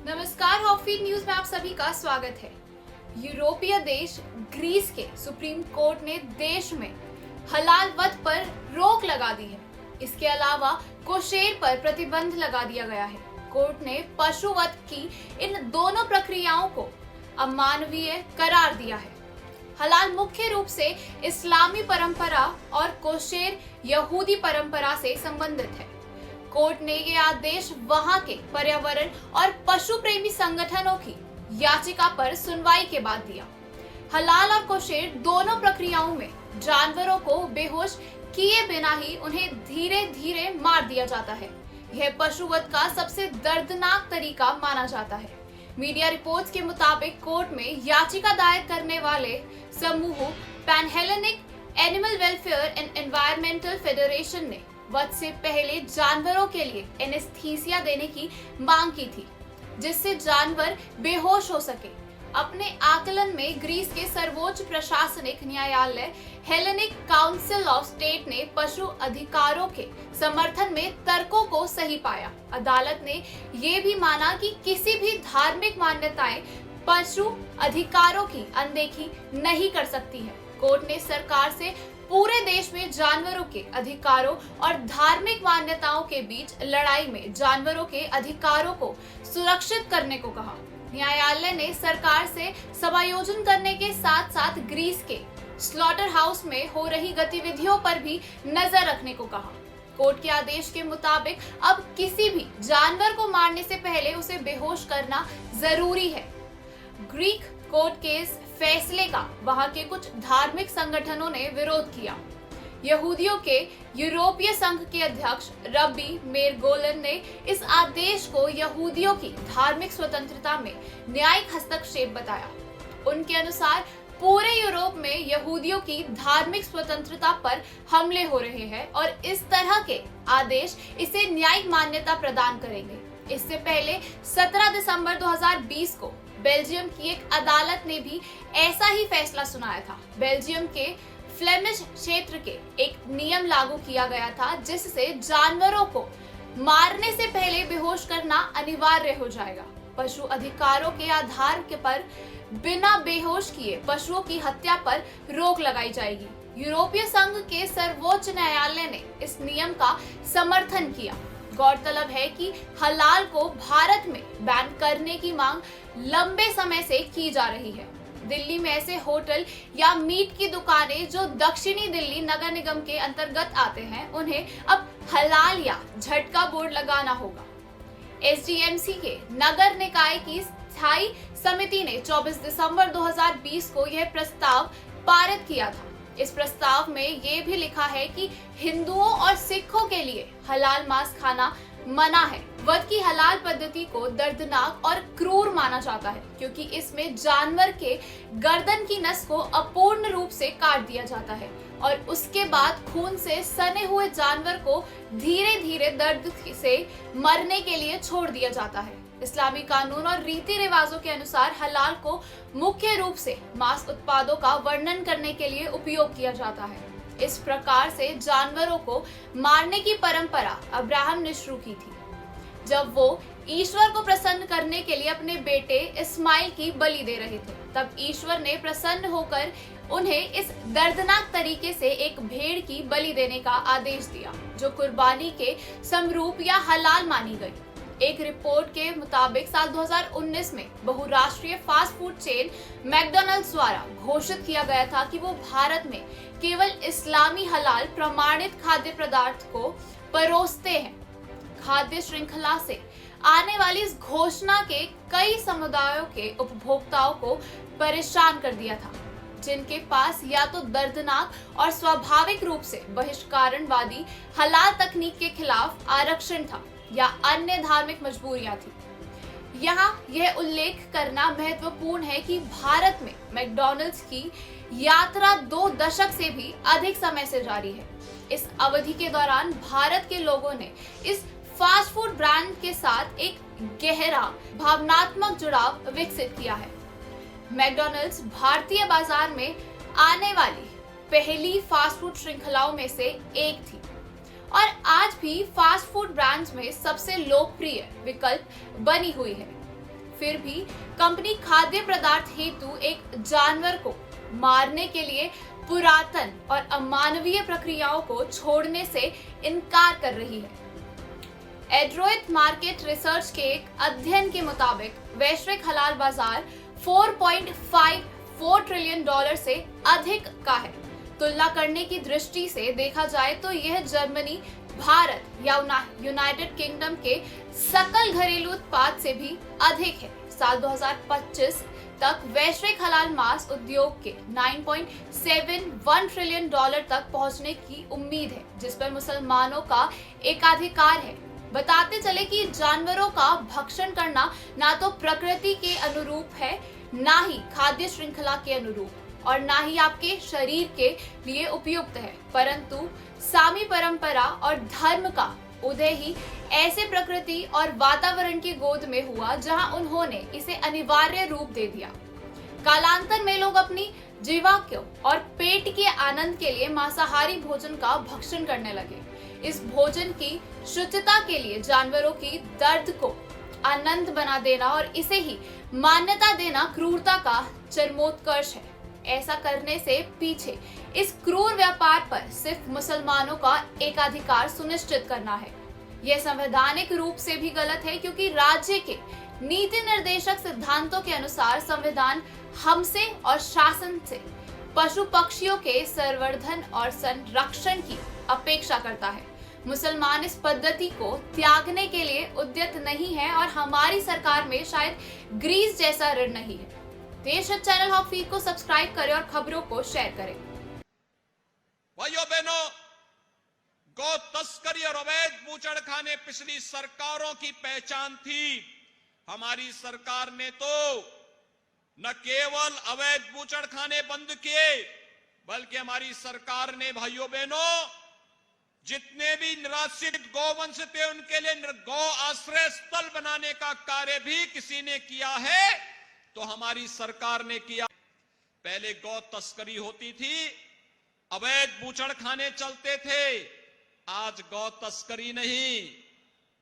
नमस्कार, हॉफीड न्यूज में आप सभी का स्वागत है। यूरोपीय देश ग्रीस के सुप्रीम कोर्ट ने देश में हलाल वध पर रोक लगा दी है। इसके अलावा कोशेर पर प्रतिबंध लगा दिया गया है। कोर्ट ने पशु वध की इन दोनों प्रक्रियाओं को अमानवीय करार दिया है। हलाल मुख्य रूप से इस्लामी परंपरा और कोशेर यहूदी परंपरा से संबंधित है। कोर्ट ने ये आदेश वहां के पर्यावरण और पशु प्रेमी संगठनों की याचिका पर सुनवाई के बाद दिया। हलाल और कोशेर दोनों प्रक्रियाओं में जानवरों को बेहोश किए बिना ही उन्हें धीरे धीरे मार दिया जाता है। यह पशुवध का सबसे दर्दनाक तरीका माना जाता है। मीडिया रिपोर्ट्स के मुताबिक कोर्ट में याचिका दायर करने वाले समूह Panhellenic animal welfare and environmental federation ने वध से पहले जानवरों के लिए एनेस्थीसिया देने की मांग की थी, जिससे जानवर बेहोश हो सके। अपने आकलन में ग्रीस के सर्वोच्च प्रशासनिक न्यायालय हेलेनिक काउंसिल ऑफ स्टेट ने पशु अधिकारों के समर्थन में तर्कों को सही पाया। अदालत ने ये भी माना कि किसी भी धार्मिक मान्यताएं पशु अधिकारों की अनदेखी नहीं कर सकती है। कोर्ट ने सरकार से पूरे देश में जानवरों के अधिकारों और धार्मिक मान्यताओं के बीच लड़ाई में जानवरों के अधिकारों को सुरक्षित करने को कहा। न्यायालय ने सरकार से समायोजन करने के साथ साथ ग्रीस के स्लॉटर हाउस में हो रही गतिविधियों पर भी नजर रखने को कहा। कोर्ट के आदेश के मुताबिक अब किसी भी जानवर को मारने से पहले उसे बेहोश करना जरूरी है। ग्रीक कोर्ट के इस फैसले का वहां के कुछ धार्मिक संगठनों ने विरोध किया। यहूदियों के यूरोपीय संघ के अध्यक्ष रब्बी मेर गोलन ने इस आदेश को यहूदियों की धार्मिक स्वतंत्रता में न्यायिक हस्तक्षेप बताया। उनके अनुसार पूरे यूरोप में यहूदियों की धार्मिक स्वतंत्रता पर हमले हो रहे हैं और इस तरह के आदेश इसे न्यायिक मान्यता प्रदान करेंगे। इससे पहले 17 दिसंबर 2020 को बेल्जियम की एक अदालत ने भी ऐसा ही फैसला सुनाया था। बेल्जियम के फ्लेमिश क्षेत्र के एक नियम लागू किया गया था, जिससे जानवरों को मारने से पहले बेहोश करना अनिवार्य हो जाएगा। पशु अधिकारों के आधार के पर बिना बेहोश किए पशुओं की हत्या पर रोक लगाई जाएगी। यूरोपीय संघ के सर्वोच्च न्यायालय ने इस नियम का समर्थन किया। गौरतलब है कि हलाल को भारत में बैन करने की मांग लंबे समय से की जा रही है। दिल्ली में ऐसे होटल या मीट की दुकानें जो दक्षिणी दिल्ली नगर निगम के अंतर्गत आते हैं, उन्हें अब हलाल या झटका बोर्ड लगाना होगा। एसडीएमसी के नगर निकाय की स्थायी समिति ने 24 दिसंबर 2020 को यह प्रस्ताव पारित किया था। इस प्रस्ताव में ये भी लिखा है कि हिंदुओं और सिखों के लिए हलाल मांस खाना मना है। वध की हलाल पद्धति को दर्दनाक और क्रूर माना जाता है, क्योंकि इसमें जानवर के गर्दन की नस को अपूर्ण रूप से काट दिया जाता है और उसके बाद खून से सने हुए जानवर को धीरे धीरे दर्द से मरने के लिए छोड़ दिया जाता है। इस्लामी कानून और रीति रिवाजों के अनुसार हलाल को मुख्य रूप से मांस उत्पादों का वर्णन करने के लिए उपयोग किया जाता है। इस प्रकार से जानवरों को मारने की परंपरा अब्राहम ने शुरू की थी, जब वो ईश्वर को प्रसन्न करने के लिए अपने बेटे इस्माइल की बलि दे रहे थे। तब ईश्वर ने प्रसन्न होकर उन्हें इस दर्दनाक तरीके से एक भेड़ की बलि देने का आदेश दिया, जो कुर्बानी के समरूप या हलाल मानी गई। एक रिपोर्ट के मुताबिक साल 2019 में बहुराष्ट्रीय फास्ट फूड चेन मैकडॉनल्ड्स द्वारा घोषित किया गया था कि वो भारत में केवल इस्लामी हलाल प्रमाणित खाद्य पदार्थ को परोसते हैं। खाद्य श्रृंखला से आने वाली इस घोषणा के कई समुदायों के उपभोक्ताओं को परेशान कर दिया था, जिनके पास या तो दर्दनाक और स्वाभाविक रूप से बहिष्करणवादी हलाल तकनीक के खिलाफ आरक्षण था या अन्य धार्मिक मजबूरियां थी। यहाँ यह उल्लेख करना महत्वपूर्ण है कि भारत में मैकडॉनल्ड्स की यात्रा 2 दशक से भी अधिक समय से जारी है। इस अवधि के दौरान भारत के लोगों ने इस फास्ट फूड ब्रांड के साथ एक गहरा भावनात्मक जुड़ाव विकसित किया है। मैकडॉनल्ड्स भारतीय बाजार में आने वाली पहली फास्ट फूड श्रृंखलाओं में से एक थी और आज भी फास्ट फूड ब्रांड्स में सबसे लोकप्रिय विकल्प बनी हुई है। फिर भी कंपनी खाद्य पदार्थ हेतु एक जानवर को मारने के लिए पुरातन और अमानवीय प्रक्रियाओं को छोड़ने से इनकार कर रही है। एड्रोइट मार्केट रिसर्च के एक अध्ययन के मुताबिक वैश्विक हलाल बाजार 4.54 ट्रिलियन डॉलर से अधिक का है। तुलना करने की दृष्टि से देखा जाए तो यह जर्मनी, भारत या यूनाइटेड किंगडम के सकल घरेलू उत्पाद से भी अधिक है। साल 2025 तक वैश्विक हलाल मांस उद्योग के 9.71 ट्रिलियन डॉलर तक पहुंचने की उम्मीद है, जिस पर मुसलमानों का एकाधिकार है। बताते चले कि जानवरों का भक्षण करना ना तो प्रकृति के अनुरूप है, ना ही खाद्य श्रृंखला के अनुरूप और ना ही आपके शरीर के लिए उपयुक्त है, परंतु सामी परंपरा और धर्म का उदय ही ऐसे प्रकृति और वातावरण की गोद में हुआ जहां उन्होंने इसे अनिवार्य रूप दे दिया। कालांतर में लोग अपनी जीवा को और पेट के आनंद के लिए मांसाहारी भोजन का भक्षण करने लगे। इस भोजन की शुचिता के लिए जानवरों की दर्द को आनंद बना देना और इसे ही मान्यता देना क्रूरता का चरमोत्कर्ष है। ऐसा करने से पीछे इस क्रूर व्यापार पर सिर्फ मुसलमानों का एकाधिकार सुनिश्चित करना है। यह संवैधानिक रूप से भी गलत है, क्योंकि राज्य के नीति निर्देशक सिद्धांतों के अनुसार संविधान हमसे और शासन से पशु पक्षियों के संवर्धन और संरक्षण की अपेक्षा करता है। मुसलमान इस पद्धति को त्यागने के लिए उद्यत नहीं है और हमारी सरकार में शायद ग्रीस जैसा ऋण नहीं है। देश हित चैनल हॉक फीड को सब्सक्राइब करें और खबरों को शेयर करें। भाइयों बहनों, गौ तस्करी और अवैध बूचड़खाने पिछली सरकारों की पहचान थी। हमारी सरकार ने तो न केवल अवैध बूचड़खाने बंद किए, बल्कि हमारी सरकार ने भाइयों बहनों जितने भी निराश्रित गौवंश थे उनके लिए गौ आश्रय स्थल बनाने का कार्य भी किसी ने किया है तो हमारी सरकार ने किया। पहले गौ तस्करी होती थी, अवैध बूचड़खाने चलते थे। आज गौ तस्करी नहीं,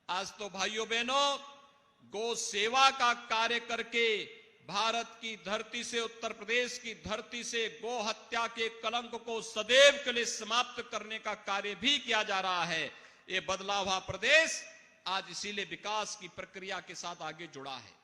आज तो भाइयों बहनों गौ सेवा का कार्य करके भारत की धरती से, उत्तर प्रदेश की धरती से गौ हत्या के कलंक को सदैव के लिए समाप्त करने का कार्य भी किया जा रहा है। ये बदला हुआ प्रदेश आज इसीलिए विकास की प्रक्रिया के साथ आगे जुड़ा है।